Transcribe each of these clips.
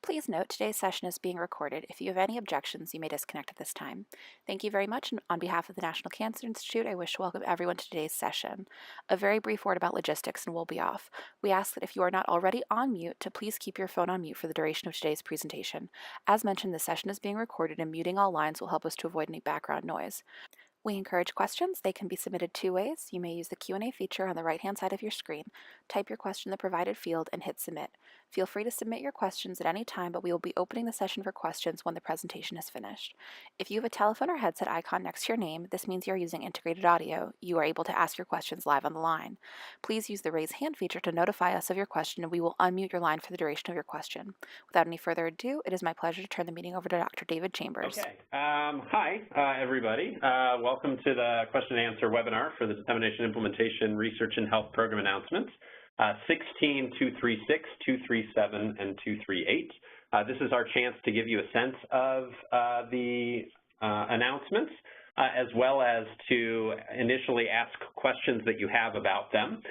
Please note today's session is being recorded. If you have any objections, you may disconnect at this time. Thank you very much, and on behalf of the National Cancer Institute, I wish to welcome everyone to today's session. A very brief word about logistics and we'll be off. We ask that if you are not already on mute, to please keep your phone on mute for the duration of today's presentation. As mentioned, this session is being recorded and muting all lines will help us to avoid any background noise. We encourage questions. They can be submitted two ways. You may use the Q&A feature on the right-hand side of your screen. Type your question in the provided field and hit submit. Feel free to submit your questions at any time, but we will be opening the session for questions when the presentation is finished. If you have a telephone or headset icon next to your name, this means you are using integrated audio. You are able to ask your questions live on the line. Please use the raise hand feature to notify us of your question, and we will unmute your line for the duration of your question. Without any further ado, it is my pleasure to turn the meeting over to Dr. David Chambers. Okay. Hi, everybody. Welcome to the question and answer webinar for the Dissemination, Implementation, Research, and Health Program announcements, 16, 236, 237, and 238. This is our chance to give you a sense of the announcements, as well as to initially ask questions that you have about them.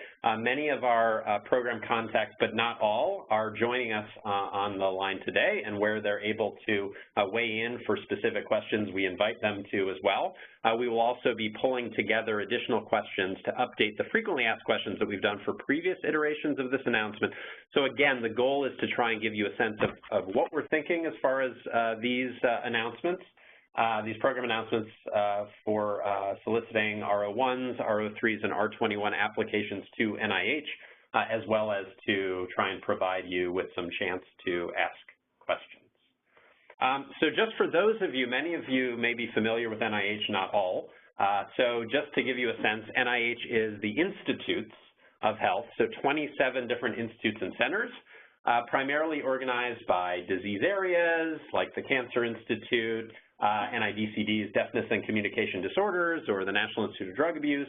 Many of our program contacts, but not all, are joining us on the line today, and where they're able to weigh in for specific questions, we invite them to as well. We will also be pulling together additional questions to update the frequently asked questions that we've done for previous iterations of this announcement. So again, the goal is to try and give you a sense of what we're thinking as far as these announcements. These program announcements for soliciting R01s, R03s, and R21 applications to NIH, as well as to try and provide you with some chance to ask questions. So just for those of you, many of you may be familiar with NIH, not all. So just to give you a sense, NIH is the Institutes of Health, so 27 different institutes and centers, primarily organized by disease areas like the Cancer Institute, NIDCD's Deafness and Communication Disorders, or the National Institute of Drug Abuse.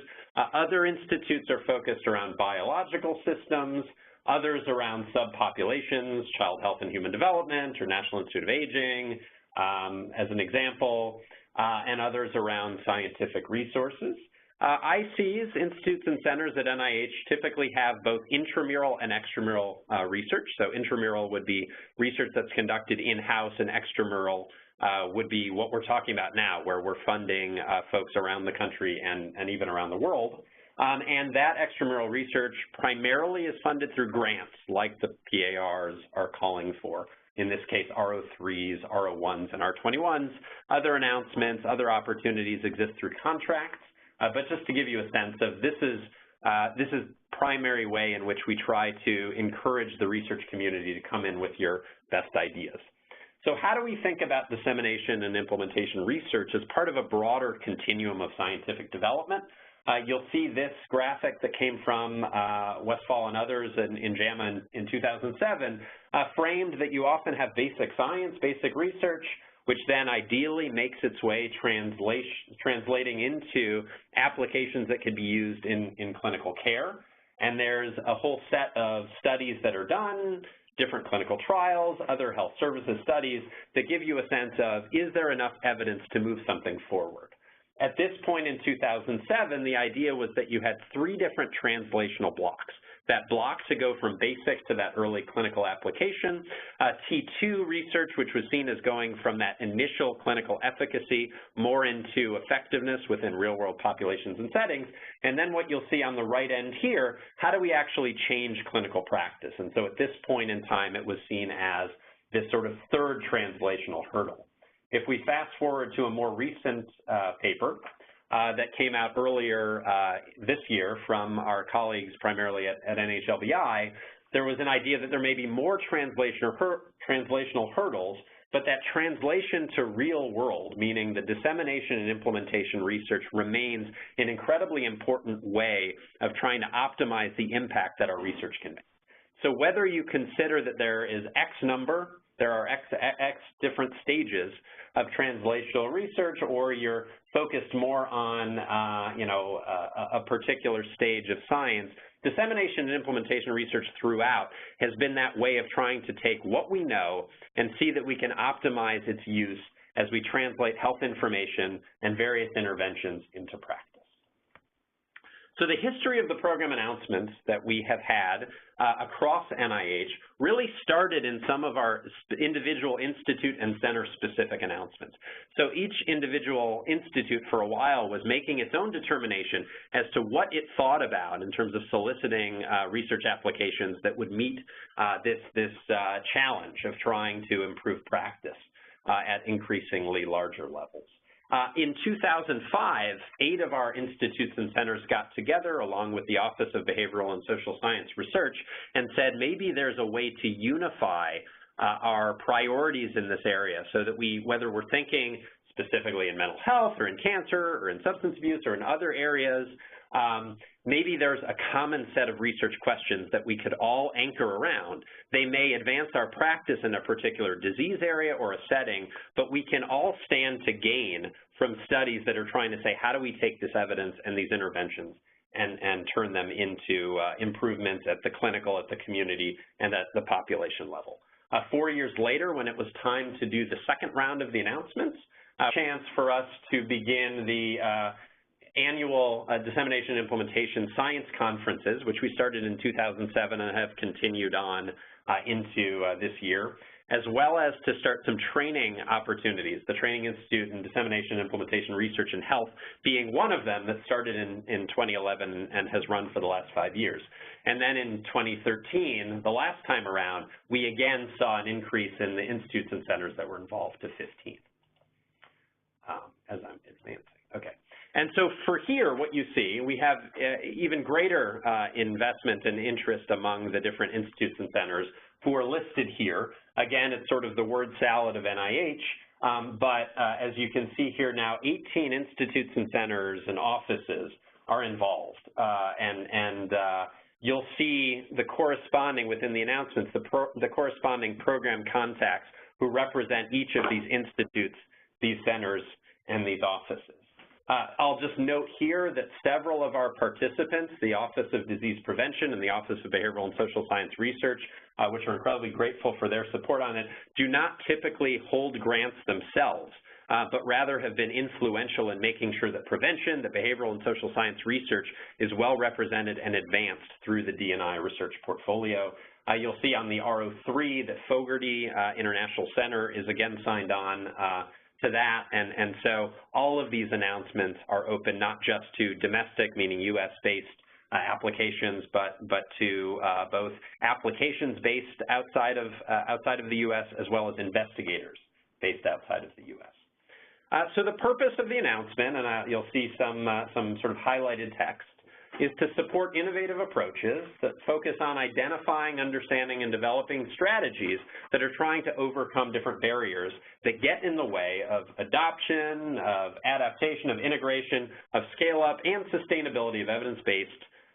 Other institutes are focused around biological systems, others around subpopulations, child health and human development, or National Institute of Aging, as an example, and others around scientific resources. ICs, institutes and centers at NIH, typically have both intramural and extramural research. So intramural would be research that's conducted in-house, and extramural would be what we're talking about now, where we're funding folks around the country and even around the world. And that extramural research primarily is funded through grants, like the PARs are calling for. In this case, R03s, R01s, and R21s. Other announcements, other opportunities exist through contracts. But just to give you a sense of this is primary way in which we try to encourage the research community to come in with your best ideas. So how do we think about dissemination and implementation research as part of a broader continuum of scientific development? You'll see this graphic that came from Westphal and others in JAMA in 2007, framed that you often have basic science, basic research, which then ideally makes its way translating into applications that could be used in clinical care. And there's a whole set of studies that are done, different clinical trials, other health services studies that give you a sense of, is there enough evidence to move something forward? At this point in 2007, the idea was that you had three different translational blocks. That block to go from basic to that early clinical application, T2 research, which was seen as going from that initial clinical efficacy more into effectiveness within real-world populations and settings, and then what you'll see on the right end here, how do we actually change clinical practice? And so at this point in time, it was seen as this sort of third translational hurdle. If we fast forward to a more recent paper, that came out earlier this year from our colleagues primarily at NHLBI, there was an idea that there may be more translational hurdles, but that translation to real world, meaning the dissemination and implementation research, remains an incredibly important way of trying to optimize the impact that our research can make. So whether you consider that there is there are X different stages of translational research, or you're focused more on, a particular stage of science, dissemination and implementation research throughout has been that way of trying to take what we know and see that we can optimize its use as we translate health information and various interventions into practice. So the history of the program announcements that we have had across NIH really started in some of our individual institute and center-specific announcements. So each individual institute for a while was making its own determination as to what it thought about in terms of soliciting research applications that would meet this challenge of trying to improve practice at increasingly larger levels. In 2005, 8 of our institutes and centers got together along with the Office of Behavioral and Social Science Research and said maybe there's a way to unify our priorities in this area so that whether we're thinking specifically in mental health or in cancer or in substance abuse or in other areas, maybe there's a common set of research questions that we could all anchor around. They may advance our practice in a particular disease area or a setting, but we can all stand to gain from studies that are trying to say, how do we take this evidence and these interventions and turn them into improvements at the clinical, at the community, and at the population level. 4 years later, when it was time to do the second round of the announcements, a chance for us to begin the annual Dissemination Implementation Science Conferences, which we started in 2007 and have continued on into this year, as well as to start some training opportunities, the Training Institute and Dissemination Implementation Research and Health being one of them that started in 2011 and has run for the last 5 years. And then in 2013, the last time around, we again saw an increase in the institutes and centers that were involved to 15, as I'm advancing. Okay. And so for here, what you see, we have even greater investment and interest among the different institutes and centers who are listed here. Again, it's sort of the word salad of NIH, but as you can see here now, 18 institutes and centers and offices are involved. You'll see the corresponding, within the announcements, the corresponding program contacts who represent each of these institutes, these centers, and these offices. I'll just note here that several of our participants, the Office of Disease Prevention and the Office of Behavioral and Social Science Research, which we're incredibly grateful for their support on it, do not typically hold grants themselves, but rather have been influential in making sure that prevention, that behavioral and social science research is well represented and advanced through the D&I research portfolio. You'll see on the RO3 that Fogarty International Center is again signed on to that, and so all of these announcements are open not just to domestic, meaning U.S.-based applications, but to both applications based outside of the U.S. as well as investigators based outside of the U.S. So the purpose of the announcement, and you'll see some sort of highlighted text, is to support innovative approaches that focus on identifying, understanding, and developing strategies that are trying to overcome different barriers that get in the way of adoption, of adaptation, of integration, of scale-up, and sustainability of evidence-based,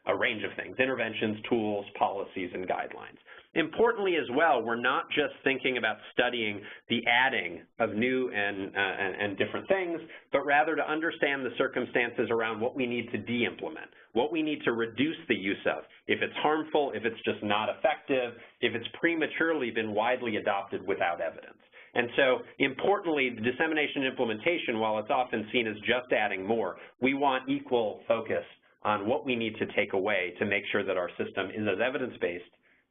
a range of things, interventions, tools, policies, and guidelines. Importantly as well, we're not just thinking about studying the adding of new and different things, but rather to understand the circumstances around what we need to de-implement, what we need to reduce the use of, if it's harmful, if it's just not effective, if it's prematurely been widely adopted without evidence. And so, importantly, the dissemination implementation, while it's often seen as just adding more, we want equal focus on what we need to take away to make sure that our system is as evidence-based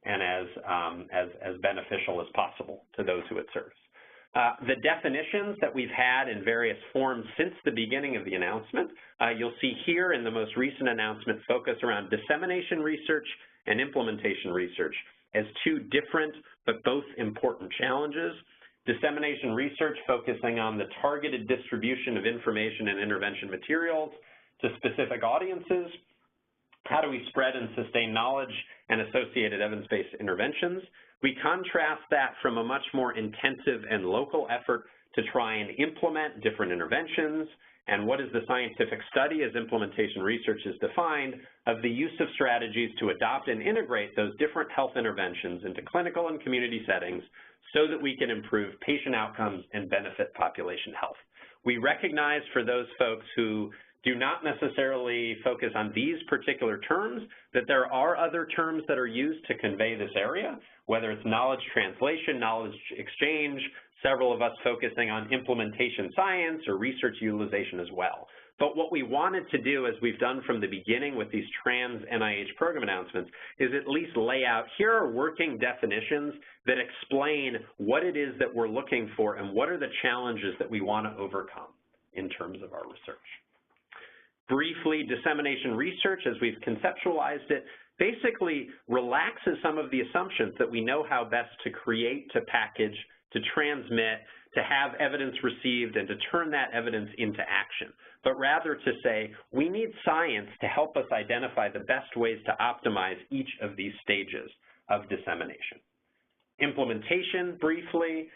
and as beneficial as possible to those who it serves. The definitions that we've had in various forms since the beginning of the announcement, you'll see here in the most recent announcement focus around dissemination research and implementation research as two different but both important challenges. Dissemination research focusing on the targeted distribution of information and intervention materials to specific audiences. How do we spread and sustain knowledge and associated evidence-based interventions? We contrast that from a much more intensive and local effort to try and implement different interventions, and what is the scientific study as implementation research is defined of the use of strategies to adopt and integrate those different health interventions into clinical and community settings so that we can improve patient outcomes and benefit population health. We recognize for those folks who do not necessarily focus on these particular terms, that there are other terms that are used to convey this area, whether it's knowledge translation, knowledge exchange, several of us focusing on implementation science or research utilization as well. But what we wanted to do, as we've done from the beginning with these Trans-NIH program announcements, is at least lay out, here are working definitions that explain what it is that we're looking for and what are the challenges that we want to overcome in terms of our research. Briefly, dissemination research, as we've conceptualized it, basically relaxes some of the assumptions that we know how best to create, to package, to transmit, to have evidence received, and to turn that evidence into action, but rather to say, we need science to help us identify the best ways to optimize each of these stages of dissemination. Implementation, briefly,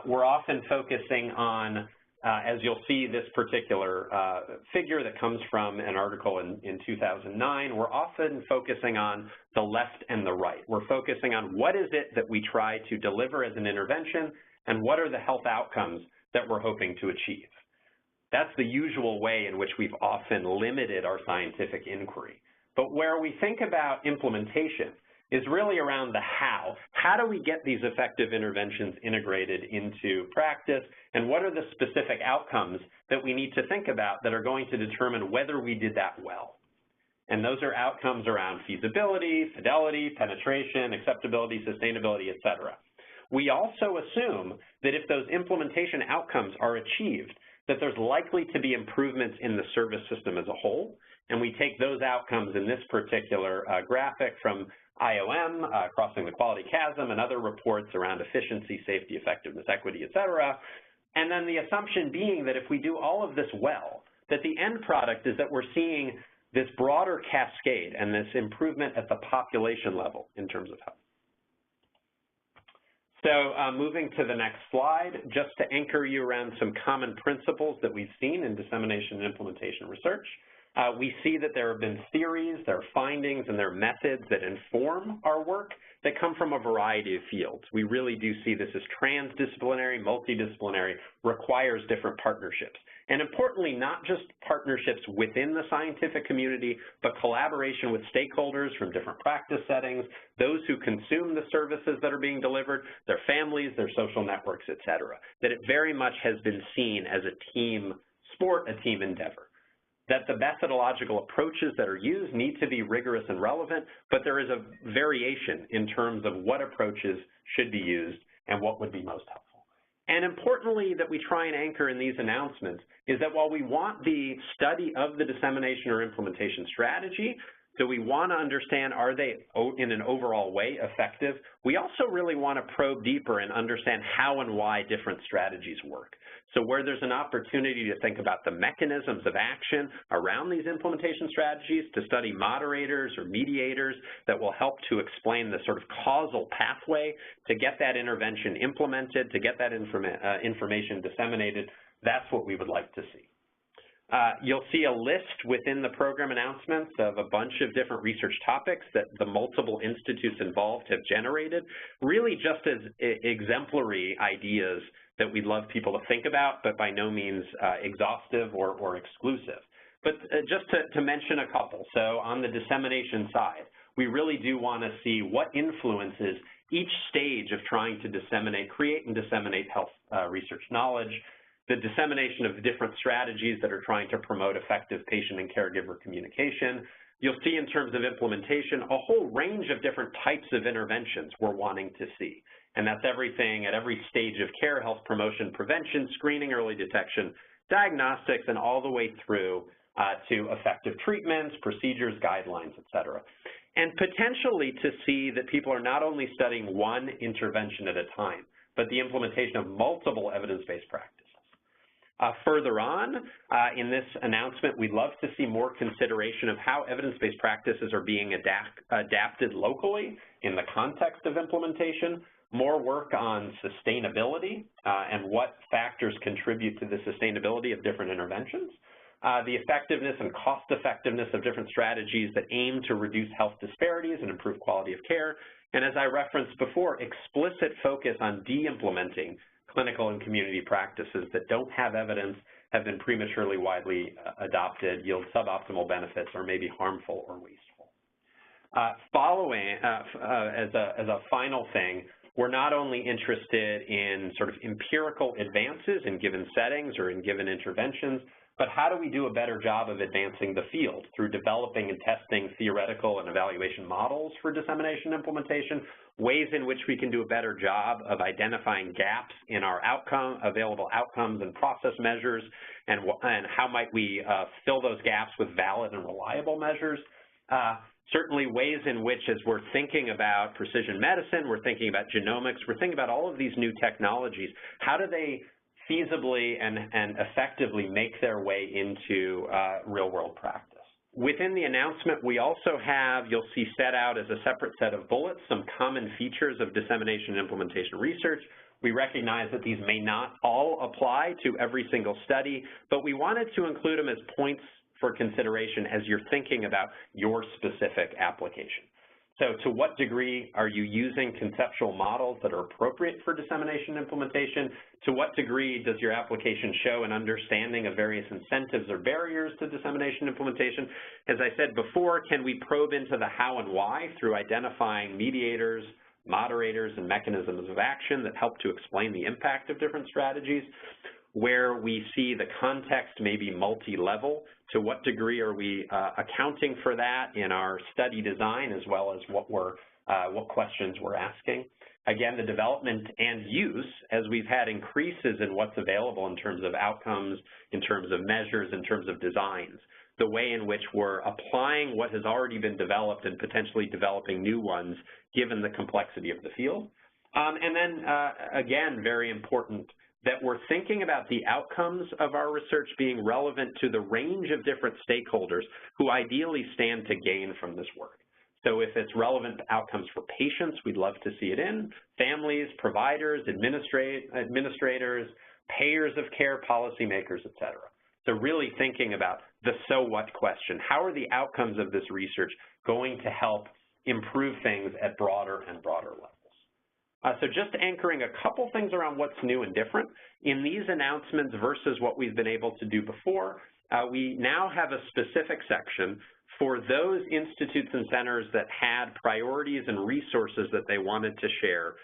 we're often focusing on, as you'll see this particular figure that comes from an article in 2009, we're often focusing on the left and the right. We're focusing on what is it that we try to deliver as an intervention and what are the health outcomes that we're hoping to achieve. That's the usual way in which we've often limited our scientific inquiry. But where we think about implementation is really around the how. How do we get these effective interventions integrated into practice, and what are the specific outcomes that we need to think about that are going to determine whether we did that well? And those are outcomes around feasibility, fidelity, penetration, acceptability, sustainability, et cetera. We also assume that if those implementation outcomes are achieved, that there's likely to be improvements in the service system as a whole, and we take those outcomes in this particular graphic from IOM, Crossing the Quality Chasm, and other reports around efficiency, safety, effectiveness, equity, et cetera, and then the assumption being that if we do all of this well, that the end product is that we're seeing this broader cascade and this improvement at the population level in terms of health. So moving to the next slide, just to anchor you around some common principles that we've seen in dissemination and implementation research. We see that there have been theories, there are findings, and there are methods that inform our work that come from a variety of fields. We really do see this as transdisciplinary, multidisciplinary, requires different partnerships. And importantly, not just partnerships within the scientific community, but collaboration with stakeholders from different practice settings, those who consume the services that are being delivered, their families, their social networks, et cetera. That it very much has been seen as a team sport, a team endeavor. That the methodological approaches that are used need to be rigorous and relevant, but there is a variation in terms of what approaches should be used and what would be most helpful. And importantly, that we try and anchor in these announcements is that while we want the study of the dissemination or implementation strategy, do we want to understand, are they in an overall way effective? We also really want to probe deeper and understand how and why different strategies work. So where there's an opportunity to think about the mechanisms of action around these implementation strategies, to study moderators or mediators that will help to explain the sort of causal pathway to get that intervention implemented, to get that information disseminated, that's what we would like to see. You'll see a list within the program announcements of a bunch of different research topics that the multiple institutes involved have generated, really just as exemplary ideas that we'd love people to think about, but by no means exhaustive or exclusive. But just to mention a couple, so on the dissemination side, we really do want to see what influences each stage of trying to disseminate, create and disseminate health research knowledge, the dissemination of different strategies that are trying to promote effective patient and caregiver communication. You'll see in terms of implementation a whole range of different types of interventions we're wanting to see. And that's everything at every stage of care, health promotion, prevention, screening, early detection, diagnostics, and all the way through to effective treatments, procedures, guidelines, et cetera. And potentially to see that people are not only studying one intervention at a time, but the implementation of multiple evidence-based practices. Further on, in this announcement, we'd love to see more consideration of how evidence-based practices are being adapted locally in the context of implementation, more work on sustainability and what factors contribute to the sustainability of different interventions, the effectiveness and cost-effectiveness of different strategies that aim to reduce health disparities and improve quality of care, and as I referenced before, explicit focus on de-implementing clinical and community practices that don't have evidence, have been prematurely widely adopted, yield suboptimal benefits, or may be harmful or wasteful. As a final thing, we're not only interested in sort of empirical advances in given settings or in given interventions, but how do we do a better job of advancing the field through developing and testing theoretical and evaluation models for dissemination implementation, ways in which we can do a better job of identifying gaps in our available outcomes and process measures, and how might we fill those gaps with valid and reliable measures. Certainly ways in which, as we're thinking about precision medicine, we're thinking about genomics, we're thinking about all of these new technologies, how do they feasibly and effectively make their way into real-world practice? Within the announcement, we also have, you'll see set out as a separate set of bullets, some common features of dissemination and implementation research. We recognize that these may not all apply to every single study, but we wanted to include them as points for consideration as you're thinking about your specific application. So to what degree are you using conceptual models that are appropriate for dissemination implementation? To what degree does your application show an understanding of various incentives or barriers to dissemination implementation? As I said before, can we probe into the how and why through identifying mediators, moderators, and mechanisms of action that help to explain the impact of different strategies? Where we see the context may be multi-level, to what degree are we accounting for that in our study design, as well as what questions we're asking? Again, the development and use, as we've had increases in what's available in terms of outcomes, in terms of measures, in terms of designs, the way in which we're applying what has already been developed and potentially developing new ones, given the complexity of the field. And then, again, very important, that we're thinking about the outcomes of our research being relevant to the range of different stakeholders who ideally stand to gain from this work. So if it's relevant outcomes for patients, we'd love to see it in, families, providers, administrators, payers of care, policymakers, et cetera. So really thinking about the so what question. How are the outcomes of this research going to help improve things at broader and broader levels? So just anchoring a couple things around what's new and different. In these announcements versus what we've been able to do before, we now have a specific section for those institutes and centers that had priorities and resources that they wanted to share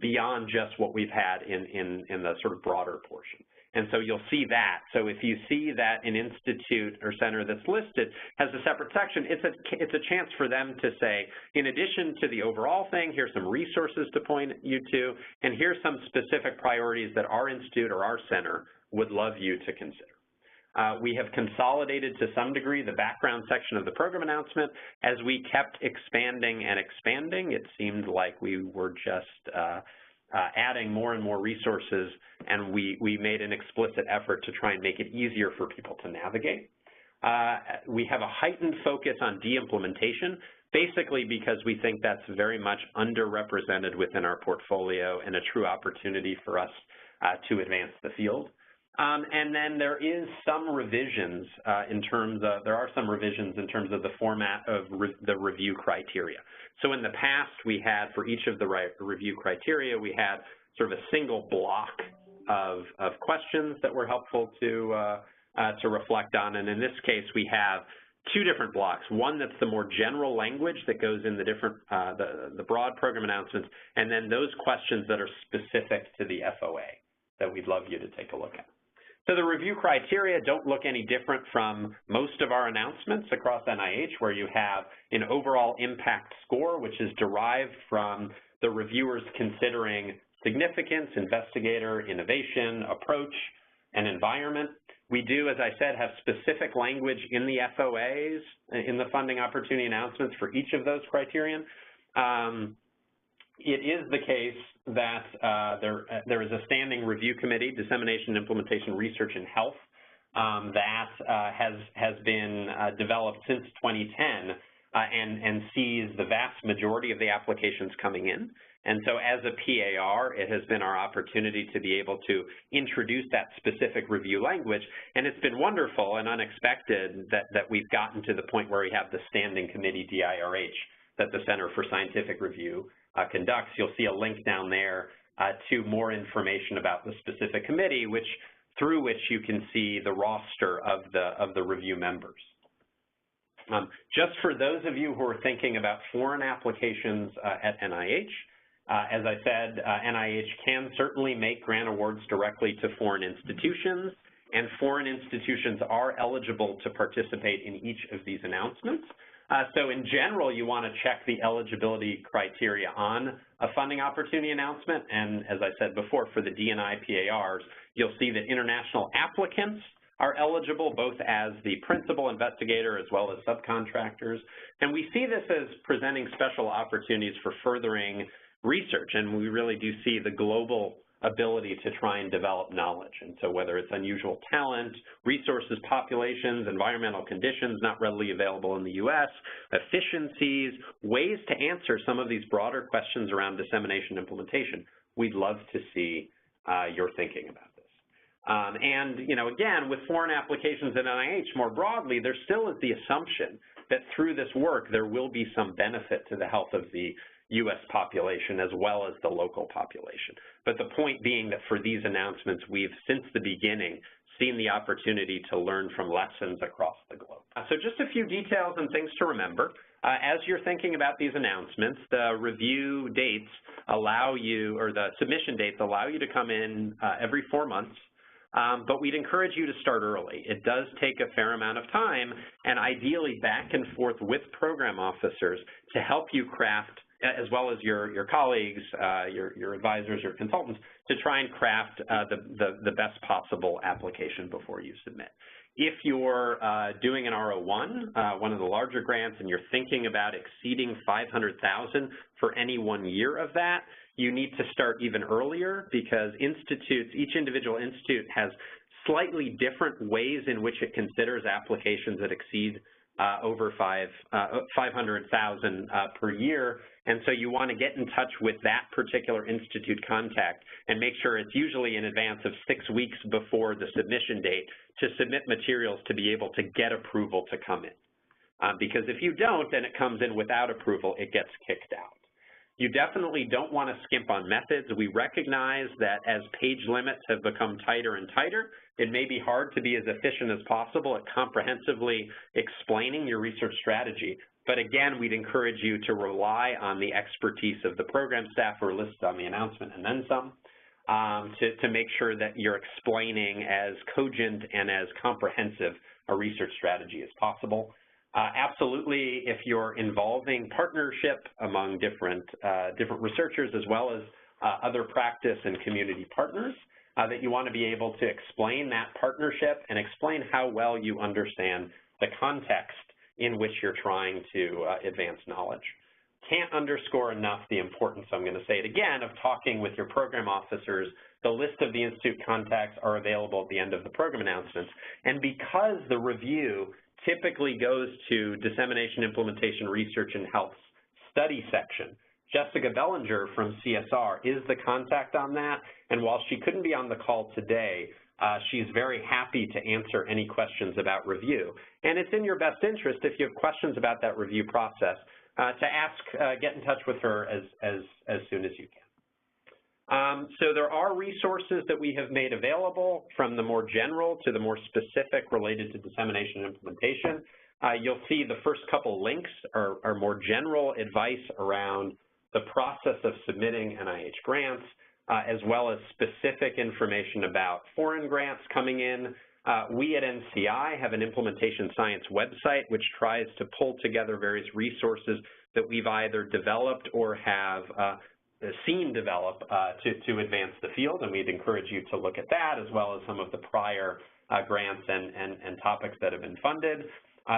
beyond just what we've had in the sort of broader portion. And so you'll see that. So if you see that an institute or center that's listed has a separate section, it's a chance for them to say, in addition to the overall thing, here's some resources to point you to, and here's some specific priorities that our institute or our center would love you to consider. We have consolidated to some degree the background section of the program announcement. As we kept expanding and expanding, it seemed like we were just adding more and more resources, and we made an explicit effort to try and make it easier for people to navigate. We have a heightened focus on de-implementation, basically because we think that's very much underrepresented within our portfolio and a true opportunity for us to advance the field. And then there is some revisions there are some revisions in terms of the format of the review criteria. So in the past, we had, for each of the review criteria, we had sort of a single block of questions that were helpful to reflect on. And in this case, we have two different blocks. One that's the more general language that goes in the different, the broad program announcements, and then those questions that are specific to the FOA that we'd love you to take a look at. So the review criteria don't look any different from most of our announcements across NIH, where you have an overall impact score, which is derived from the reviewers considering significance, investigator, innovation, approach, and environment. We do, as I said, have specific language in the FOAs, in the funding opportunity announcements for each of those criterion. It is the case that there is a standing review committee, Dissemination, Implementation, Research, and Health, that has been developed since 2010 and sees the vast majority of the applications coming in. And so as a PAR, it has been our opportunity to be able to introduce that specific review language. And it's been wonderful and unexpected that we've gotten to the point where we have the standing committee, DIRH, that the Center for Scientific Review conducts. You'll see a link down there to more information about the specific committee, through which you can see the roster of the review members. Just for those of you who are thinking about foreign applications at NIH, as I said, NIH can certainly make grant awards directly to foreign institutions and foreign institutions are eligible to participate in each of these announcements. So in general, you want to check the eligibility criteria on a funding opportunity announcement, and as I said before, for the D&I PARs, you'll see that international applicants are eligible both as the principal investigator as well as subcontractors. And we see this as presenting special opportunities for furthering research, and we really do see the global ability to try and develop knowledge. And so whether it's unusual talent, resources, populations, environmental conditions not readily available in the U.S., efficiencies, ways to answer some of these broader questions around dissemination implementation, we'd love to see your thinking about this. And, you know, again, with foreign applications at NIH more broadly, there still is the assumption that through this work there will be some benefit to the health of the U.S. population as well as the local population. But the point being that for these announcements, we've, since the beginning, seen the opportunity to learn from lessons across the globe. So just a few details and things to remember. As you're thinking about these announcements, the review dates allow you, or the submission dates allow you to come in every 4 months. But we'd encourage you to start early. It does take a fair amount of time, and ideally back and forth with program officers to help you craft, as well as your colleagues, your advisors, your consultants, to try and craft the best possible application before you submit. If you're doing an R01, one of the larger grants, and you're thinking about exceeding $500,000 for any 1 year of that, you need to start even earlier because institutes, each individual institute has slightly different ways in which it considers applications that exceed over $500,000 per year. And so you want to get in touch with that particular institute contact and make sure it's usually in advance of 6 weeks before the submission date to submit materials to be able to get approval to come in. Because if you don't and it comes in without approval, it gets kicked out. You definitely don't want to skimp on methods. We recognize that as page limits have become tighter and tighter, it may be hard to be as efficient as possible at comprehensively explaining your research strategy. But again, we'd encourage you to rely on the expertise of the program staff who are listed on the announcement and then some to make sure that you're explaining as cogent and as comprehensive a research strategy as possible. Absolutely, if you're involving partnership among different researchers as well as other practice and community partners, that you want to be able to explain that partnership and explain how well you understand the context in which you're trying to advance knowledge. Can't underscore enough the importance, I'm going to say it again, of talking with your program officers. The list of the institute contacts are available at the end of the program announcements. And because the review typically goes to Dissemination, Implementation, Research, and Health study section, Jessica Bellinger from CSR is the contact on that. And while she couldn't be on the call today, she's very happy to answer any questions about review. And it's in your best interest, if you have questions about that review process, to get in touch with her as soon as you can. So there are resources that we have made available from the more general to the more specific related to dissemination and implementation. You'll see the first couple links are more general advice around the process of submitting NIH grants, as well as specific information about foreign grants coming in. We at NCI have an implementation science website which tries to pull together various resources that we've either developed or have seen develop to advance the field, and we'd encourage you to look at that as well as some of the prior grants and topics that have been funded.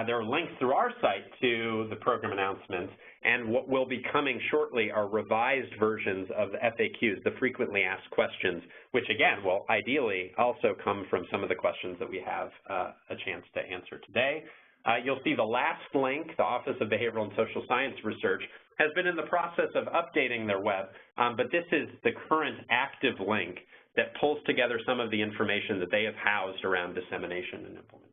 There are links through our site to the program announcements, and what will be coming shortly are revised versions of the FAQs, the frequently asked questions, which again will ideally also come from some of the questions that we have a chance to answer today. You'll see the last link, the Office of Behavioral and Social Science Research, has been in the process of updating their web, but this is the current active link that pulls together some of the information that they have housed around dissemination and implementation.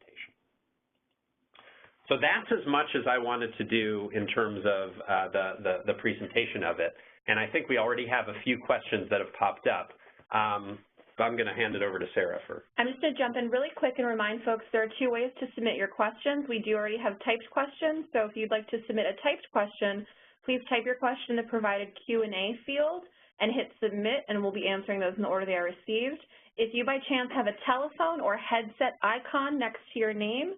So that's as much as I wanted to do in terms of the presentation of it, and I think we already have a few questions that have popped up. So I'm going to hand it over to Sarah for. I'm just going to jump in really quick and remind folks there are 2 ways to submit your questions. We do already have typed questions, so if you'd like to submit a typed question, please type your question in the provided Q&A field, and hit submit, and we'll be answering those in the order they are received. If you by chance have a telephone or headset icon next to your name,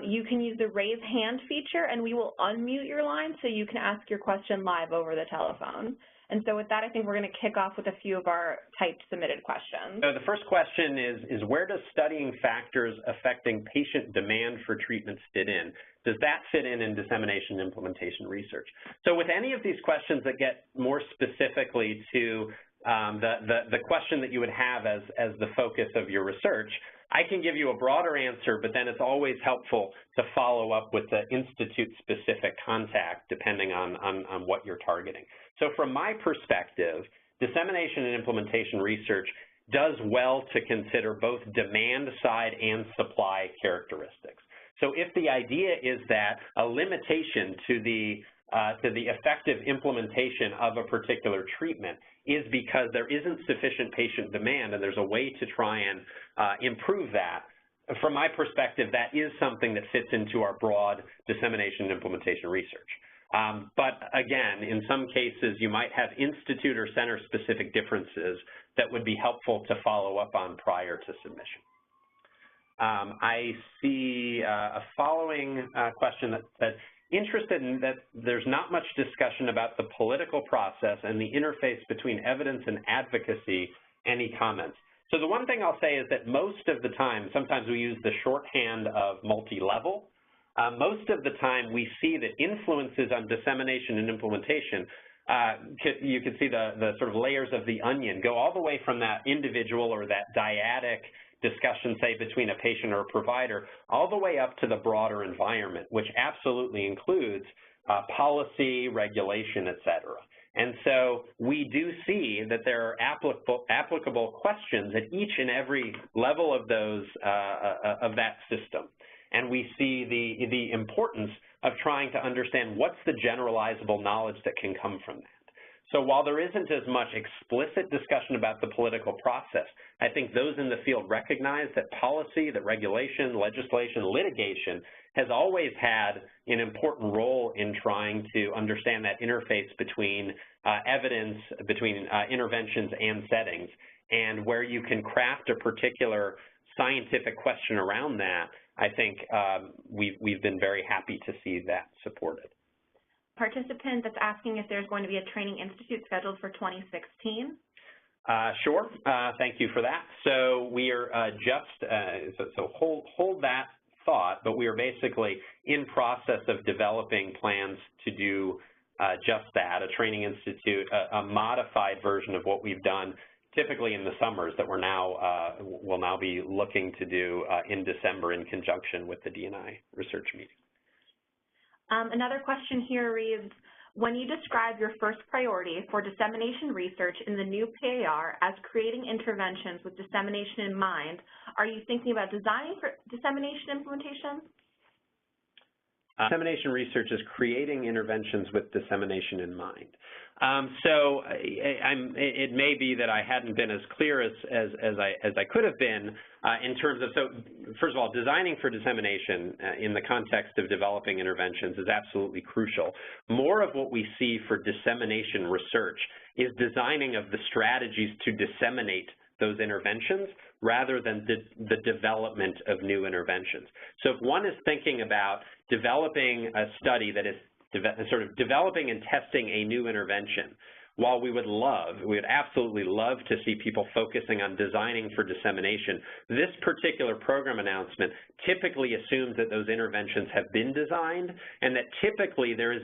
you can use the raise hand feature, and we will unmute your line so you can ask your question live over the telephone. And so with that, I think we're going to kick off with a few of our typed submitted questions. So the first question is where does studying factors affecting patient demand for treatments fit in? Does that fit in dissemination and implementation research? So with any of these questions that get more specifically to the question that you would have as the focus of your research, I can give you a broader answer, but then it's always helpful to follow up with the institute-specific contact depending on what you're targeting. So from my perspective, dissemination and implementation research does well to consider both demand side and supply characteristics. So if the idea is that a limitation to the effective implementation of a particular treatment is because there isn't sufficient patient demand and there's a way to try and improve that, from my perspective, that is something that fits into our broad dissemination and implementation research. But again, in some cases, you might have institute or center-specific differences that would be helpful to follow up on prior to submission. I see a following question that said, interested in that there's not much discussion about the political process and the interface between evidence and advocacy. Any comments? So the one thing I'll say is that most of the time, sometimes we use the shorthand of multi-level. Most of the time we see that influences on dissemination and implementation, you can see the sort of layers of the onion go all the way from that individual or that dyadic discussion, say, between a patient or a provider, all the way up to the broader environment, which absolutely includes policy, regulation, et cetera. And so we do see that there are applicable questions at each and every level of those of that system. And we see the importance of trying to understand what's the generalizable knowledge that can come from that. So while there isn't as much explicit discussion about the political process, I think those in the field recognize that policy, that regulation, legislation, litigation has always had an important role in trying to understand that interface between evidence, between interventions and settings, and where you can craft a particular scientific question around that. I think we've been very happy to see that supported. Participant that's asking if there's going to be a training institute scheduled for 2016. Sure. Thank you for that. So we are so hold that thought, but we are basically in process of developing plans to do just that, a training institute, a modified version of what we've done typically in the summers that we're now will now be looking to do in December in conjunction with the D&I research meeting. Another question here reads, when you describe your first priority for dissemination research in the new PAR as creating interventions with dissemination in mind, are you thinking about designing for dissemination implementation? Dissemination research is creating interventions with dissemination in mind. So it may be that I hadn't been as clear as I could have been in terms of, so first of all, designing for dissemination in the context of developing interventions is absolutely crucial. More of what we see for dissemination research is designing of the strategies to disseminate those interventions rather than the development of new interventions. So if one is thinking about developing a study that is sort of developing and testing a new intervention, while we would absolutely love to see people focusing on designing for dissemination, this particular program announcement typically assumes that those interventions have been designed and that typically there is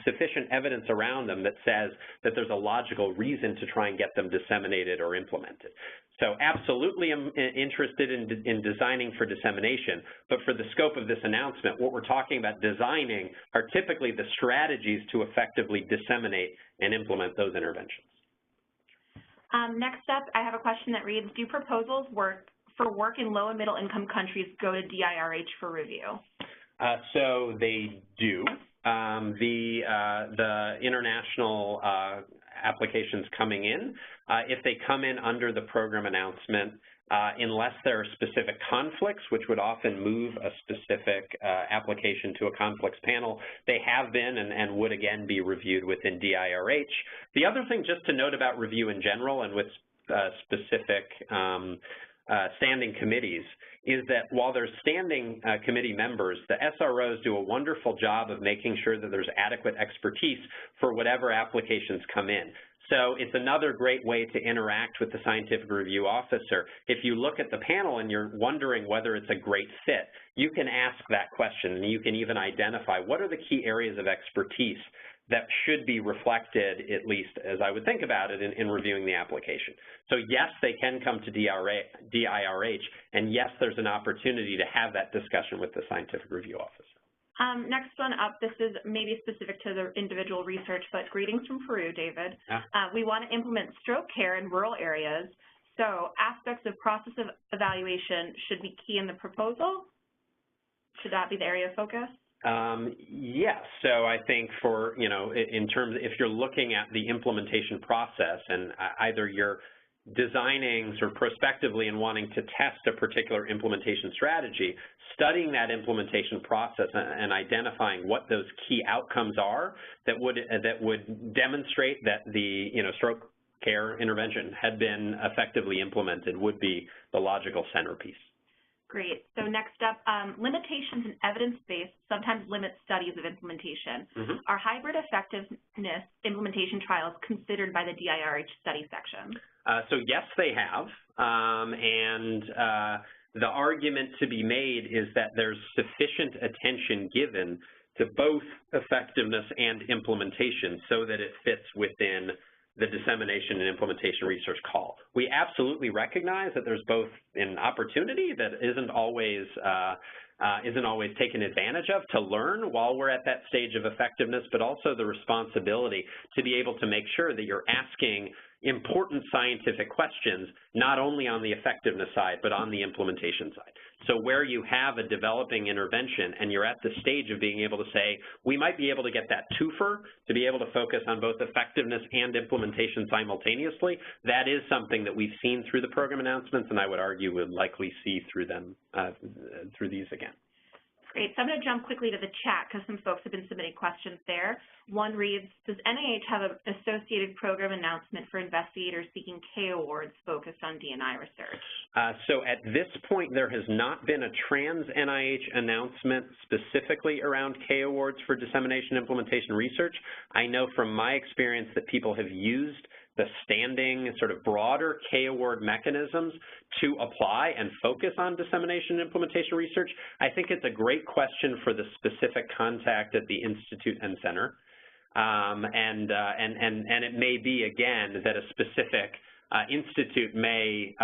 sufficient evidence around them that says that there's a logical reason to try and get them disseminated or implemented. So absolutely I'm interested in designing for dissemination, but for the scope of this announcement, what we're talking about designing are typically the strategies to effectively disseminate and implement those interventions. Next up, I have a question that reads, do proposals for work in low and middle income countries go to DIRH for review? So they do. The international applications coming in if they come in under the program announcement, unless there are specific conflicts, which would often move a specific application to a conflicts panel, they have been and would again be reviewed within DIRH. The other thing just to note about review in general and with specific standing committees is that while there's standing committee members, the SROs do a wonderful job of making sure that there's adequate expertise for whatever applications come in. So it's another great way to interact with the scientific review officer. If you look at the panel and you're wondering whether it's a great fit, you can ask that question, and you can even identify what are the key areas of expertise that should be reflected, at least as I would think about it, in reviewing the application. So yes, they can come to DIRH, and yes, there's an opportunity to have that discussion with the scientific review officer. Next one up, this is maybe specific to the individual research, but greetings from Peru, David. Yeah. We want to implement stroke care in rural areas, so aspects of process of evaluation should be key in the proposal. Should that be the area of focus? Yes, so I think for, in terms, if you're looking at the implementation process and either you're designing sort of prospectively and wanting to test a particular implementation strategy, studying that implementation process and identifying what those key outcomes are that would demonstrate that the stroke care intervention had been effectively implemented would be the logical centerpiece. Great. So next up, limitations in evidence-based sometimes limit studies of implementation. Mm-hmm. Are hybrid effectiveness implementation trials considered by the DIRH study section? So yes, they have. The argument to be made is that there's sufficient attention given to both effectiveness and implementation so that it fits within the dissemination and implementation research call. We absolutely recognize that there's both an opportunity that isn't always taken advantage of to learn while we're at that stage of effectiveness, but also the responsibility to be able to make sure that you're asking important scientific questions, not only on the effectiveness side, but on the implementation side. So where you have a developing intervention and you're at the stage of being able to say, we might be able to get that twofer to be able to focus on both effectiveness and implementation simultaneously, that is something that we've seen through the program announcements, and I would argue we'll likely see through them, through these again. Great. So I'm going to jump quickly to the chat because some folks have been submitting questions there. One reads, does NIH have an associated program announcement for investigators seeking K awards focused on D&I research? So at this point, there has not been a Trans-NIH announcement specifically around K awards for dissemination implementation research. I know from my experience that people have used the standing sort of broader K award mechanisms to apply and focus on dissemination and implementation research. I think it's a great question for the specific contact at the institute and center. And it may be, again, that a specific institute may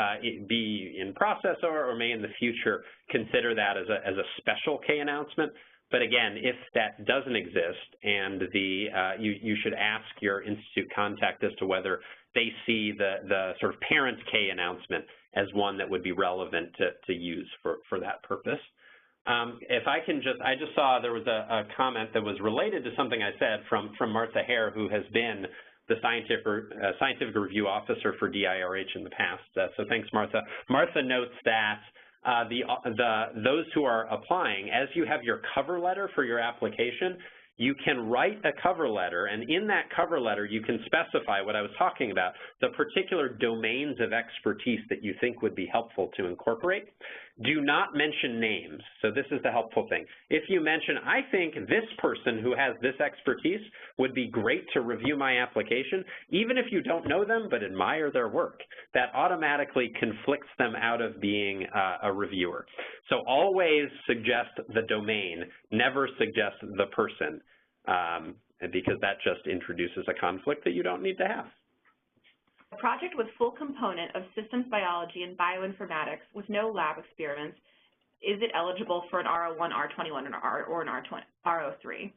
be in process or may in the future consider that as a special K announcement. But again, if that doesn't exist, and you should ask your institute contact as to whether they see the sort of parent K announcement as one that would be relevant to use for that purpose. If I can I just saw there was a comment that was related to something I said from Martha Hare, who has been the scientific review officer for DIRH in the past. So thanks, Martha. Martha notes that those who are applying, as you have your cover letter for your application, you can write a cover letter, and in that cover letter you can specify what I was talking about, the particular domains of expertise that you think would be helpful to incorporate. Do not mention names. So this is the helpful thing. If you mention, I think this person who has this expertise would be great to review my application, even if you don't know them but admire their work, that automatically conflicts them out of being a reviewer. So always suggest the domain, never suggest the person, because that just introduces a conflict that you don't need to have. A project with full component of systems biology and bioinformatics with no lab experiments, is it eligible for an R01, R21, or an R03?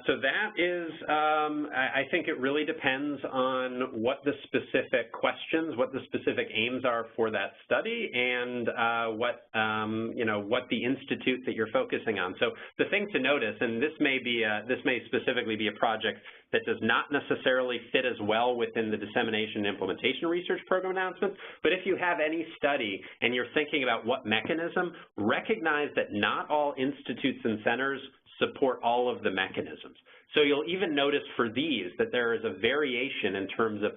So that is, I think it really depends on what the specific questions, what the specific aims are for that study, and what the institute that you're focusing on. So the thing to notice, and this may specifically be a project that does not necessarily fit as well within the dissemination and implementation research program announcements, but if you have any study and you're thinking about what mechanism, recognize that not all institutes and centers support all of the mechanisms. So you'll even notice for these that there is a variation in terms of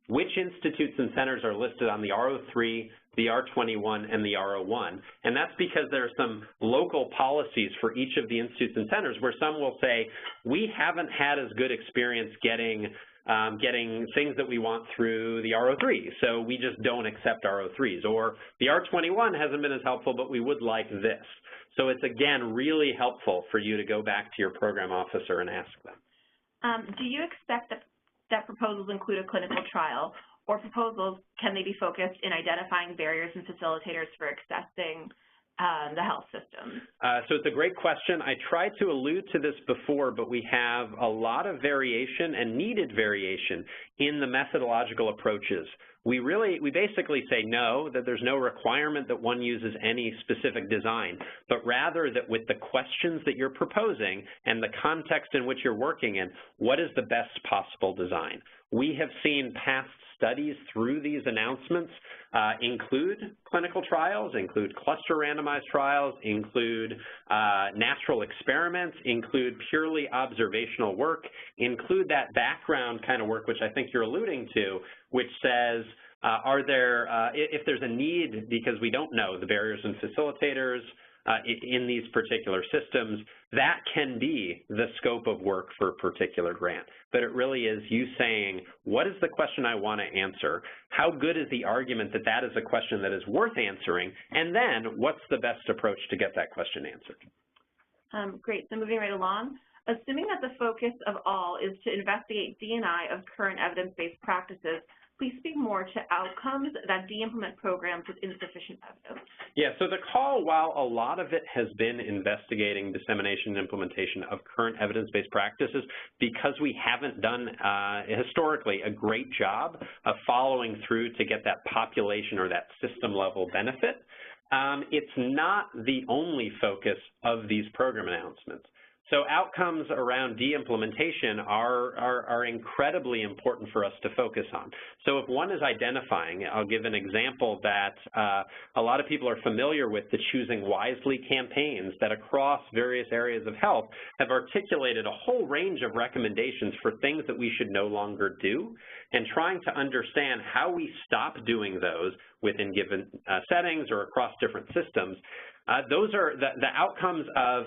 which institutes and centers are listed on the R03, the R21, and the R01. And that's because there are some local policies for each of the institutes and centers where some will say, we haven't had as good experience getting things that we want through the R03, so we just don't accept R03s. Or the R21 hasn't been as helpful, but we would like this. So it's, again, really helpful for you to go back to your program officer and ask them. Do you expect that proposals include a clinical trial, or proposals, can they be focused in identifying barriers and facilitators for accessing the health system? So it's a great question. I tried to allude to this before, but we have a lot of variation and needed variation in the methodological approaches. We basically say no, that there's no requirement that one uses any specific design, but rather that with the questions that you're proposing and the context in which you're working in, what is the best possible design? We have seen past studies through these announcements include clinical trials, include cluster randomized trials, include natural experiments, include purely observational work, include that background kind of work, which I think you're alluding to, which says, if there's a need because we don't know the barriers and facilitators in these particular systems, that can be the scope of work for a particular grant. But it really is you saying, what is the question I want to answer? How good is the argument that that is a question that is worth answering? And then what's the best approach to get that question answered? Great. So moving right along, assuming that the focus of all is to investigate D&I of current evidence-based practices, please speak more to outcomes that de-implement programs with insufficient evidence. Yeah, so the call, while a lot of it has been investigating dissemination and implementation of current evidence-based practices, because we haven't done historically a great job of following through to get that population or that system-level benefit, it's not the only focus of these program announcements. So outcomes around de-implementation are incredibly important for us to focus on. So if one is identifying, I'll give an example that a lot of people are familiar with, the Choosing Wisely campaigns that across various areas of health have articulated a whole range of recommendations for things that we should no longer do, and trying to understand how we stop doing those within given settings or across different systems. Those are the outcomes of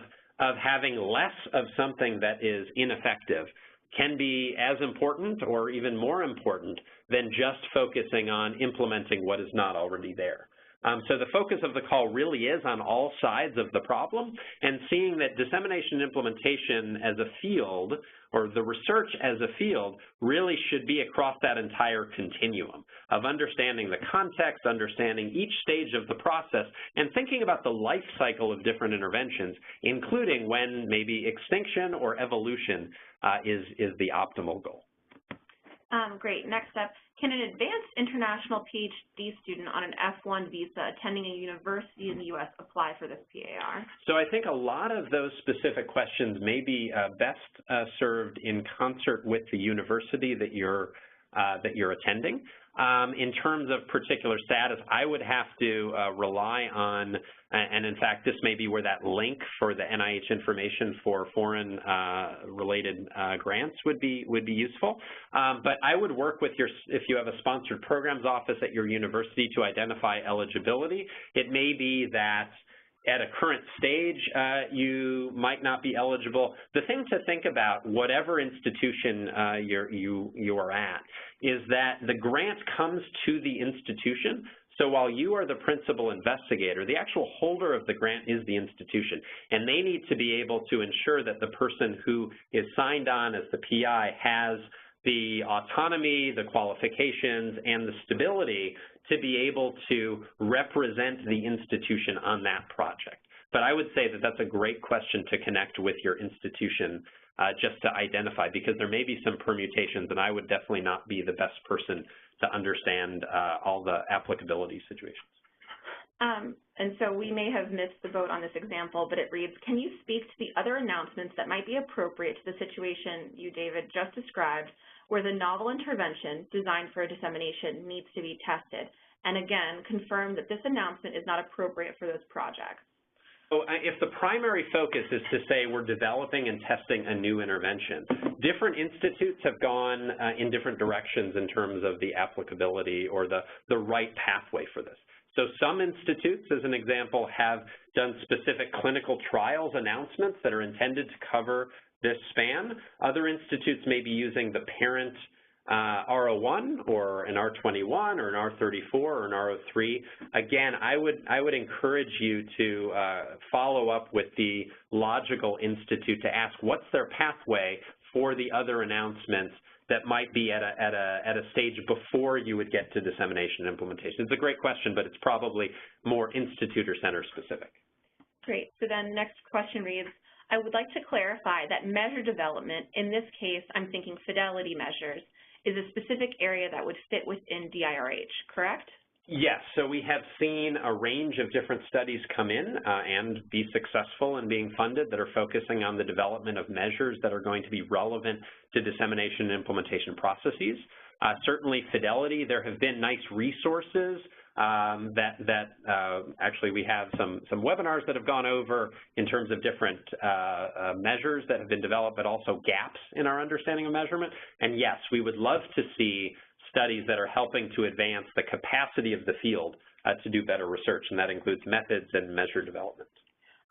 having less of something that is ineffective can be as important or even more important than just focusing on implementing what is not already there. So the focus of the call really is on all sides of the problem, and seeing that dissemination and implementation as a field, or the research as a field, really should be across that entire continuum of understanding the context, understanding each stage of the process, and thinking about the life cycle of different interventions, including when maybe extinction or evolution is the optimal goal. Great. Next up, can an advanced international PhD student on an F1 visa attending a university in the U.S. apply for this PAR? So I think a lot of those specific questions may be best served in concert with the university that you're attending. In terms of particular status, I would have to rely on, and in fact, this may be where that link for the NIH information for foreign related grants would be useful. But I would work with if you have a sponsored programs office at your university to identify eligibility. It may be that at a current stage, you might not be eligible. The thing to think about, whatever institution you are at, is that the grant comes to the institution. So while you are the principal investigator, the actual holder of the grant is the institution, and they need to be able to ensure that the person who is signed on as the PI has the autonomy, the qualifications, and the stability to be able to represent the institution on that project. But I would say that that's a great question to connect with your institution just to identify, because there may be some permutations, and I would definitely not be the best person to understand all the applicability situations. And so we may have missed the boat on this example, but it reads, can you speak to the other announcements that might be appropriate to the situation you, David, just described, where the novel intervention designed for dissemination needs to be tested? And again, confirm that this announcement is not appropriate for those projects. So if the primary focus is to say we're developing and testing a new intervention, different institutes have gone in different directions in terms of the applicability or the right pathway for this. So some institutes, as an example, have done specific clinical trials announcements that are intended to cover this span. Other institutes may be using the parent R01 or an R21 or an R34 or an R03. Again, I would encourage you to follow up with the logical institute to ask what's their pathway for the other announcements that might be at a stage before you would get to dissemination and implementation. It's a great question, but it's probably more institute or center specific. Great. So then next question reads, I would like to clarify that measure development, in this case, I'm thinking fidelity measures, is a specific area that would fit within DIRH, correct? Yes, so we have seen a range of different studies come in and be successful in being funded that are focusing on the development of measures that are going to be relevant to dissemination and implementation processes. Certainly fidelity, there have been nice resources actually we have some webinars that have gone over in terms of different measures that have been developed, but also gaps in our understanding of measurement. And yes, we would love to see studies that are helping to advance the capacity of the field to do better research, and that includes methods and measure development.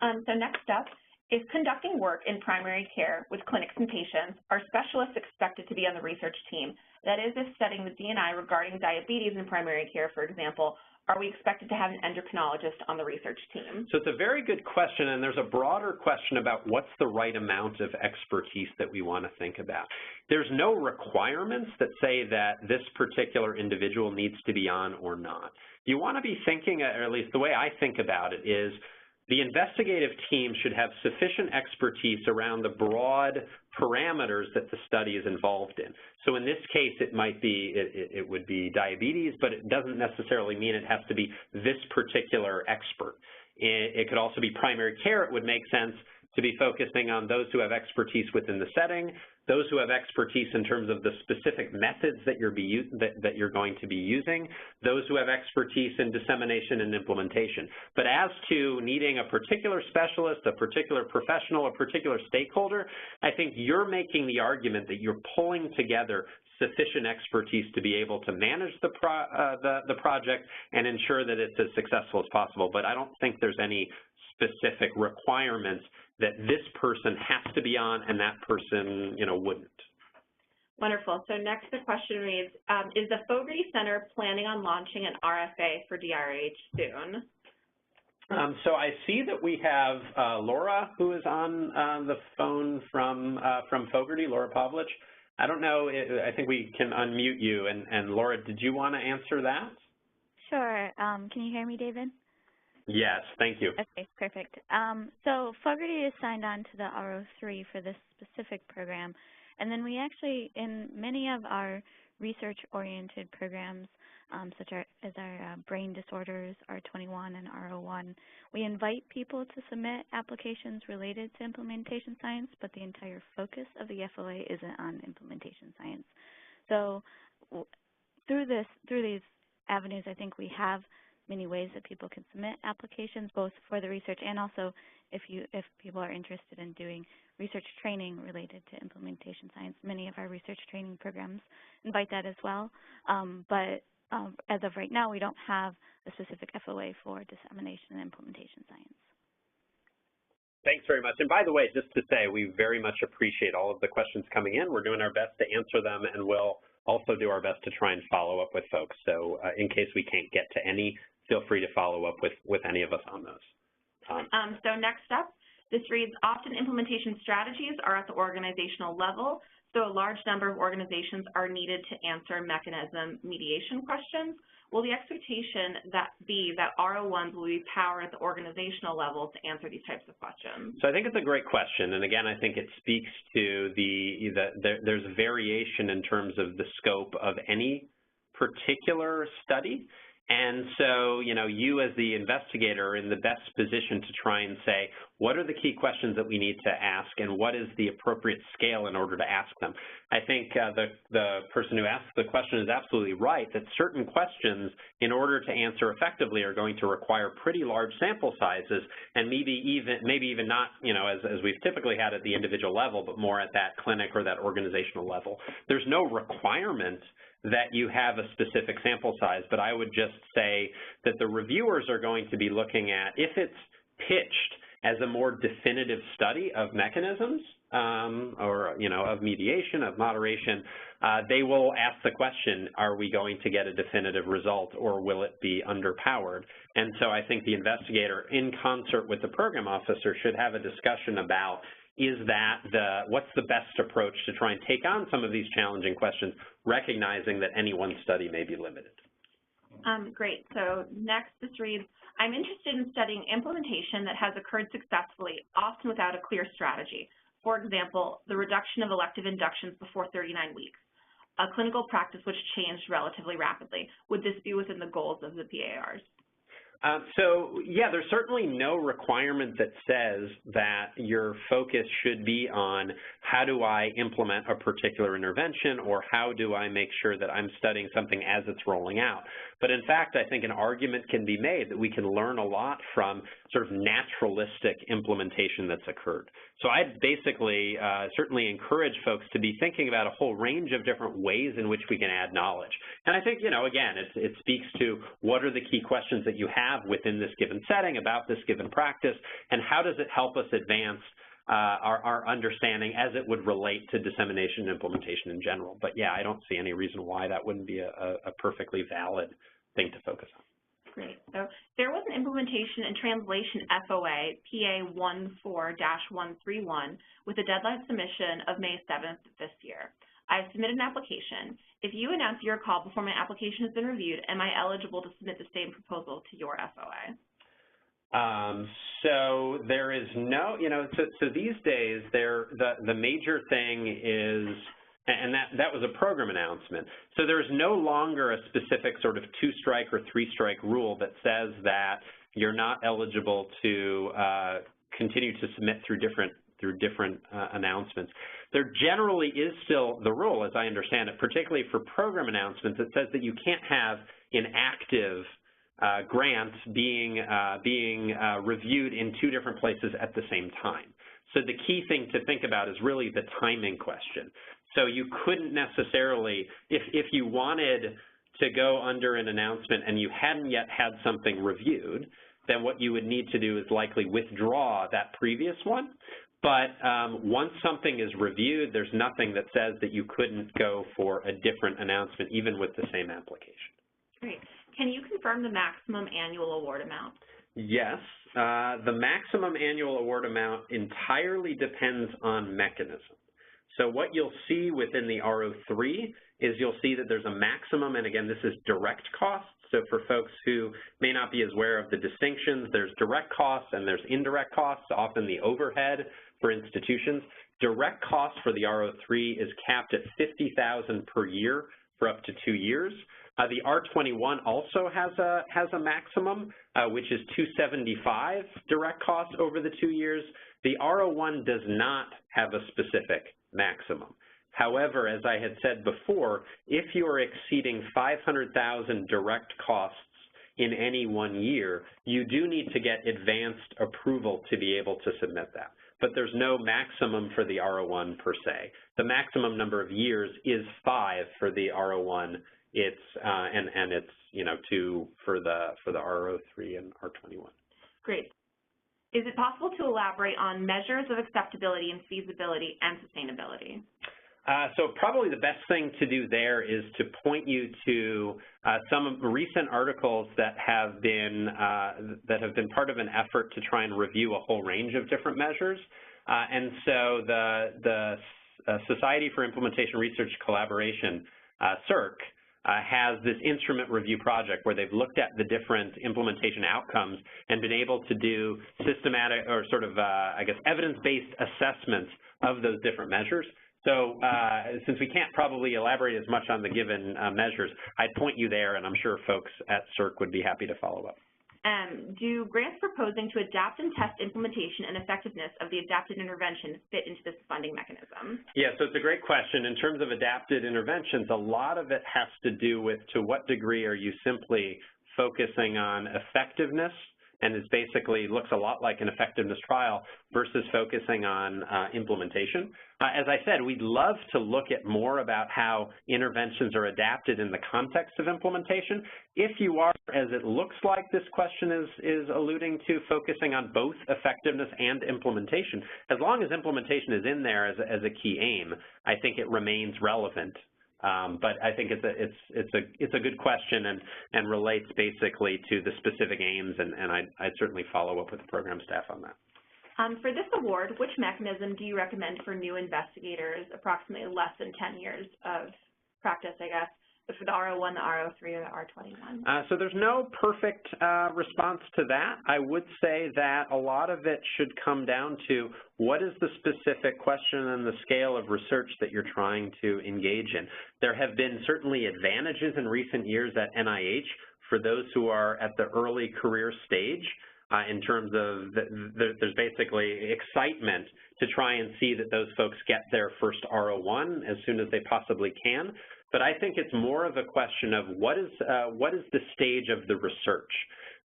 So next up, if conducting work in primary care with clinics and patients, are specialists expected to be on the research team? That is, if studying the D&I regarding diabetes in primary care, for example, are we expected to have an endocrinologist on the research team? So it's a very good question, and there's a broader question about what's the right amount of expertise that we want to think about. There's no requirements that say that this particular individual needs to be on or not. You want to be thinking, or at least the way I think about it is, the investigative team should have sufficient expertise around the broad parameters that the study is involved in. So in this case, it might be, it would be diabetes, but it doesn't necessarily mean it has to be this particular expert. It could also be primary care. It would make sense to be focusing on those who have expertise within the setting, those who have expertise in terms of the specific methods that you're going to be using, those who have expertise in dissemination and implementation. But as to needing a particular specialist, a particular professional, a particular stakeholder, I think you're making the argument that you're pulling together sufficient expertise to be able to manage the project and ensure that it's as successful as possible. But I don't think there's any specific requirements that this person has to be on and that person, wouldn't. Wonderful. So next the question reads, is the Fogarty Center planning on launching an RFA for DRH soon? So I see that we have Laura, who is on the phone from Fogarty, Laura Pavlich. I don't know, I think we can unmute you. And Laura, did you want to answer that? Sure. Can you hear me, David? Yes, thank you. Okay, perfect. So Fogarty is signed on to the R03 for this specific program. And then we actually, in many of our research-oriented programs, such as our brain disorders, R21 and R01, we invite people to submit applications related to implementation science, but the entire focus of the FOA isn't on implementation science. So through these avenues, I think we have many ways that people can submit applications, both for the research and also if people are interested in doing research training related to implementation science. Many of our research training programs invite that as well. But as of right now, we don't have a specific FOA for dissemination and implementation science. Thanks very much. And by the way, just to say, we very much appreciate all of the questions coming in. We're doing our best to answer them, and we'll also do our best to try and follow up with folks. So in case we can't get to any, feel free to follow up with any of us on those. So next up, this reads, often implementation strategies are at the organizational level, so a large number of organizations are needed to answer mechanism mediation questions. will the expectation be that R01s will be powered at the organizational level to answer these types of questions? So I think it's a great question, and again, I think it speaks to there's variation in terms of the scope of any particular study. And so, you as the investigator are in the best position to try and say, what are the key questions that we need to ask, and what is the appropriate scale in order to ask them? I think the person who asked the question is absolutely right, that certain questions, in order to answer effectively, are going to require pretty large sample sizes, and maybe even not, as we've typically had at the individual level, but more at that clinic or that organizational level. There's no requirement that you have a specific sample size, but I would just say that the reviewers are going to be looking at, if it's pitched as a more definitive study of mechanisms or, of mediation, of moderation, they will ask the question, are we going to get a definitive result, or will it be underpowered? And so I think the investigator, in concert with the program officer, should have a discussion about, what's the best approach to try and take on some of these challenging questions, recognizing that any one study may be limited. Great. So next, this reads, I'm interested in studying implementation that has occurred successfully, often without a clear strategy. For example, the reduction of elective inductions before 39 weeks, a clinical practice which changed relatively rapidly. Would this be within the goals of the PARs? Yeah, there's certainly no requirement that says that your focus should be on how do I implement a particular intervention, or how do I make sure that I'm studying something as it's rolling out. But in fact, I think an argument can be made that we can learn a lot from sort of naturalistic implementation that's occurred. So I'd basically certainly encourage folks to be thinking about a whole range of different ways in which we can add knowledge. And I think, again, it speaks to what are the key questions that you have within this given setting about this given practice, and how does it help us advance our understanding as it would relate to dissemination and implementation in general. But yeah, I don't see any reason why that wouldn't be a perfectly valid thing to focus on. Great. So there was an implementation and translation FOA, PA14-131, with a deadline submission of May 7th this year. I've submitted an application. If you announce your call before my application has been reviewed, am I eligible to submit the same proposal to your FOA? So there is no, so these days the major thing is, and that was a program announcement. So there's no longer a specific sort of 2-strike or 3-strike rule that says that you're not eligible to continue to submit through different announcements. There generally is still the rule, as I understand it, particularly for program announcements, that says that you can't have inactive grants being reviewed in 2 different places at the same time. So the key thing to think about is really the timing question. So you couldn't necessarily, if you wanted to go under an announcement and you hadn't yet had something reviewed, then what you would need to do is likely withdraw that previous one. But once something is reviewed, there's nothing that says that you couldn't go for a different announcement, even with the same application. Great. Can you confirm the maximum annual award amount? Yes. The maximum annual award amount entirely depends on mechanism. So what you'll see within the R03 is you'll see that there's a maximum, and again, this is direct costs. So for folks who may not be as aware of the distinctions, there's direct costs and there's indirect costs, often the overhead for institutions. Direct costs for the R03 is capped at $50,000 per year for up to 2 years. The R21 also has a maximum, which is $275 direct costs over the 2 years. The R01 does not have a specific maximum. However, as I had said before, if you are exceeding $500,000 direct costs in any 1 year, you do need to get advanced approval to be able to submit that. But there's no maximum for the R01 per se. The maximum number of years is 5 for the R01. It's and it's 2 for the R03 and R21. Great. Is it possible to elaborate on measures of acceptability and feasibility and sustainability? So probably the best thing to do there is to point you to some recent articles that have been part of an effort to try and review a whole range of different measures. And so the Society for Implementation Research Collaboration, CIRC, has this instrument review project where they've looked at the different implementation outcomes and been able to do systematic or sort of, I guess, evidence-based assessments of those different measures. So since we can't probably elaborate as much on the given measures, I'd point you there, and I'm sure folks at CERC would be happy to follow up. Do grants proposing to adapt and test implementation and effectiveness of the adapted intervention fit into this funding mechanism? Yeah, so it's a great question. In terms of adapted interventions, a lot of it has to do with to what degree are you simply focusing on effectiveness, and it basically looks a lot like an effectiveness trial, versus focusing on implementation. As I said, we'd love to look at more about how interventions are adapted in the context of implementation. If you are, as it looks like this question is alluding to, focusing on both effectiveness and implementation, as long as implementation is in there as a key aim, I think it remains relevant. But I think it's a good question and relates basically to the specific aims, and I'd certainly follow up with the program staff on that. For this award, which mechanism do you recommend for new investigators, approximately less than 10 years of practice, I guess, but for the R01, the R03, or the R21? So there's no perfect response to that. I would say that a lot of it should come down to what is the specific question and the scale of research that you're trying to engage in. There have been certainly advantages in recent years at NIH for those who are at the early career stage. In terms of, there's basically excitement to try and see that those folks get their first R01 as soon as they possibly can. But I think it's more of a question of what is the stage of the research.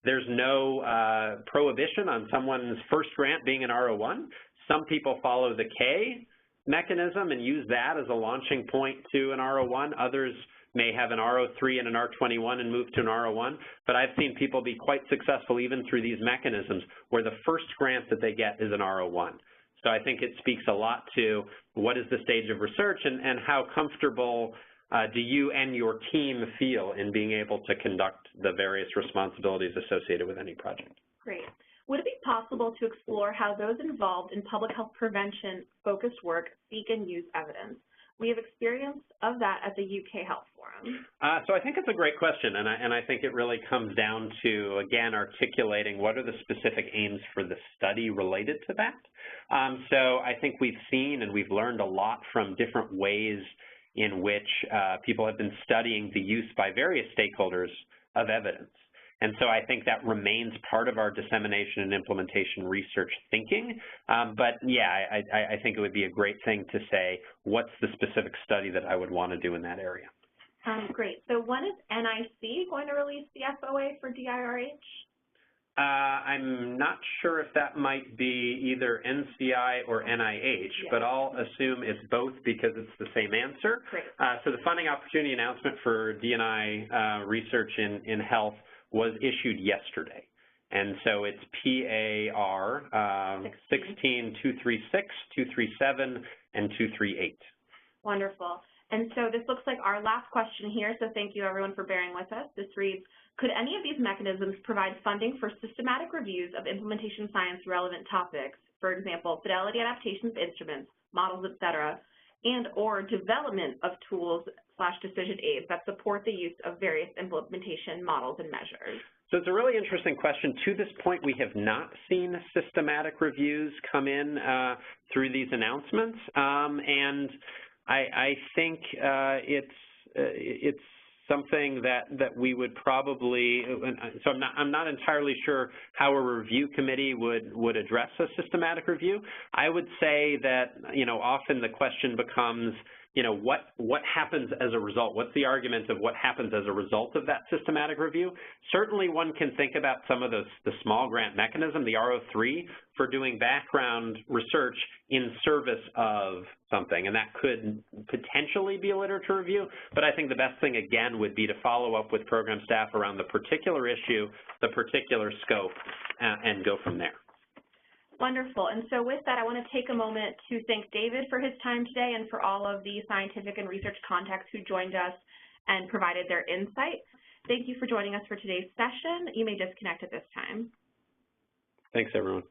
There's no prohibition on someone's first grant being an R01. Some people follow the K mechanism and use that as a launching point to an R01. Others may have an R03 and an R21 and move to an R01, but I've seen people be quite successful even through these mechanisms where the first grant that they get is an R01. So I think it speaks a lot to what is the stage of research and how comfortable do you and your team feel in being able to conduct the various responsibilities associated with any project. Great. Would it be possible to explore how those involved in public health prevention-focused work seek and use evidence? We have experience of that at the UK Health Forum. So I think it's a great question, and I think it really comes down to, again, articulating what are the specific aims for the study related to that. So I think we've seen and we've learned a lot from different ways in which people have been studying the use by various stakeholders of evidence. And so I think that remains part of our dissemination and implementation research thinking. But yeah, I think it would be a great thing to say, what's the specific study that I would want to do in that area? Great. So when is NIC going to release the FOA for DIRH? I'm not sure if that might be either NCI or NIH, but I'll assume it's both because it's the same answer. Great. So the funding opportunity announcement for D&I research in health was issued yesterday. And so it's PAR 16, 236, 237, and 238. Wonderful. And so this looks like our last question here, so thank you everyone for bearing with us. This reads, could any of these mechanisms provide funding for systematic reviews of implementation science relevant topics, for example, fidelity adaptations of instruments, models, et cetera, and or development of tools/decision aids that support the use of various implementation models and measures? So it's a really interesting question. To this point, we have not seen systematic reviews come in through these announcements, and I think it's something that we would probably, so I'm not entirely sure how a review committee would address a systematic review. I would say that, often the question becomes, what happens as a result? What's the argument of what happens as a result of that systematic review? Certainly one can think about some of the small grant mechanism, the R03, for doing background research in service of something, and that could potentially be a literature review, but I think the best thing, again, would be to follow up with program staff around the particular issue, the particular scope, and go from there. Wonderful. And so with that, I want to take a moment to thank David for his time today and for all of the scientific and research contacts who joined us and provided their insight. Thank you for joining us for today's session. You may disconnect at this time. Thanks, everyone.